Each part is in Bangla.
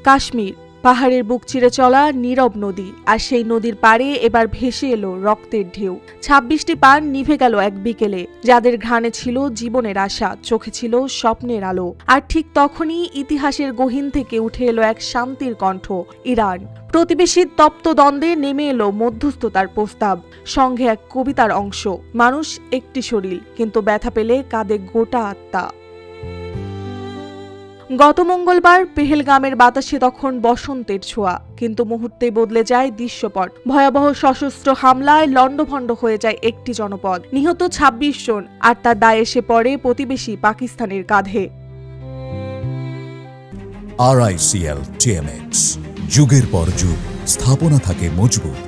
কাশ্মীর পাহাড়ের বুক চিরে চলা নীরব নদী, আর সেই নদীর পাড়ে এবার ভেসে এলো রক্তের ঢেউ। 26টি প্রাণ নিভে গেল এক বিকেলে, যাদের ঘ্রাণে ছিল জীবনের আশা, চোখে ছিল স্বপ্নের আলো। আর ঠিক তখনই ইতিহাসের গহীন থেকে উঠে এলো এক শান্তির কণ্ঠ। ইরান প্রতিবেশীর তপ্ত দ্বন্দ্বে নেমে এলো মধ্যস্থতার প্রস্তাব, সঙ্গে এক কবিতার অংশ। মানুষ একটি শরীর, কিন্তু ব্যথা পেলে কাঁদে গোটা আত্মা। গত মঙ্গলবার পেহেলগামের বাতাসে তখন বসন্তের ছোঁয়া, কিন্তু মুহূর্তে বদলে যায় দৃশ্যপট। ভয়াবহ সশস্ত্র হামলায় লণ্ডভণ্ড হয়ে যায় একটি জনপদ, নিহত 26 জন, আর তার দায় এসে পড়ে প্রতিবেশী পাকিস্তানের কাঁধে। RICL TMX, যুগের পর যুগ স্থাপনা থাকে মজবুত।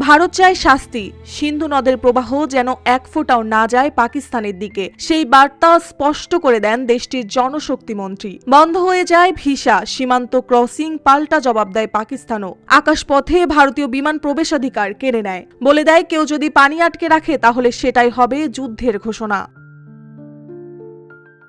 ভারত চায় শাস্তি, সিন্ধু নদের প্রবাহ যেন এক ফোঁটাও না যায় পাকিস্তানের দিকে, সেই বার্তা স্পষ্ট করে দেন দেশটির জনশক্তি মন্ত্রী। বন্ধ হয়ে যায় ভিসা, সীমান্ত ক্রসিং, পাল্টা জবাব দেয় পাকিস্তানও। আকাশপথে ভারতীয় বিমান প্রবেশাধিকার কেড়ে নেয়, বলে দেয় কেউ যদি পানি আটকে রাখে তাহলে সেটাই হবে যুদ্ধের ঘোষণা।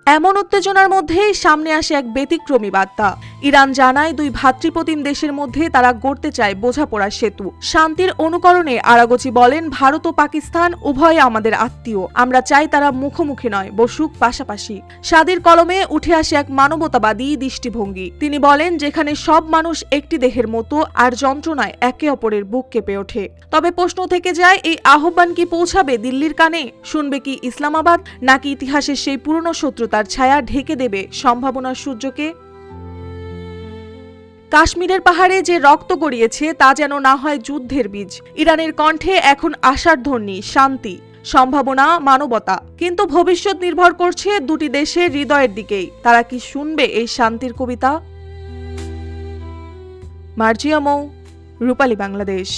এমন উত্তেজনার মধ্যেই সামনে আসে এক ব্যতিক্রমী বার্তা। ইরান জানায় দুই ভ্রাতৃপ্রতিম দেশের মধ্যে তারা গড়তে চায় বোঝাপড়ার সেতু। শান্তির অনুকরণে আরাগচি বলেন, ভারত ও পাকিস্তান উভয়ে আমাদের আত্মীয়, আমরা চাই তারা মুখোমুখি নয়, বসুক পাশাপাশি। সাদির কলমে উঠে আসে এক মানবতাবাদী দৃষ্টিভঙ্গি। তিনি বলেন, যেখানে সব মানুষ একটি দেহের মতো আর যন্ত্রণায় একে অপরের বুক কেঁপে ওঠে। তবে প্রশ্ন থেকে যায়, এই আহ্বান কি পৌঁছাবে দিল্লির কানে? শুনবে কি ইসলামাবাদ, নাকি ইতিহাসের সেই পুরনো শত্রুতার ছায়া ঢেকে দেবে সম্ভাবনার সূর্যকে? কাশ্মীরের পাহাড়ে যে রক্ত গড়িয়েছে তা যেন না হয় যুদ্ধের বীজ। ইরানের কণ্ঠে এখন আশার ধ্বনি, শান্তি, সম্ভাবনা, মানবতা। কিন্তু ভবিষ্যৎ নির্ভর করছে দুটি দেশের হৃদয়ের দিকেই। তারা কি শুনবে এই শান্তির কবিতা? মার্জিয়া মৌ, রূপালী বাংলাদেশ।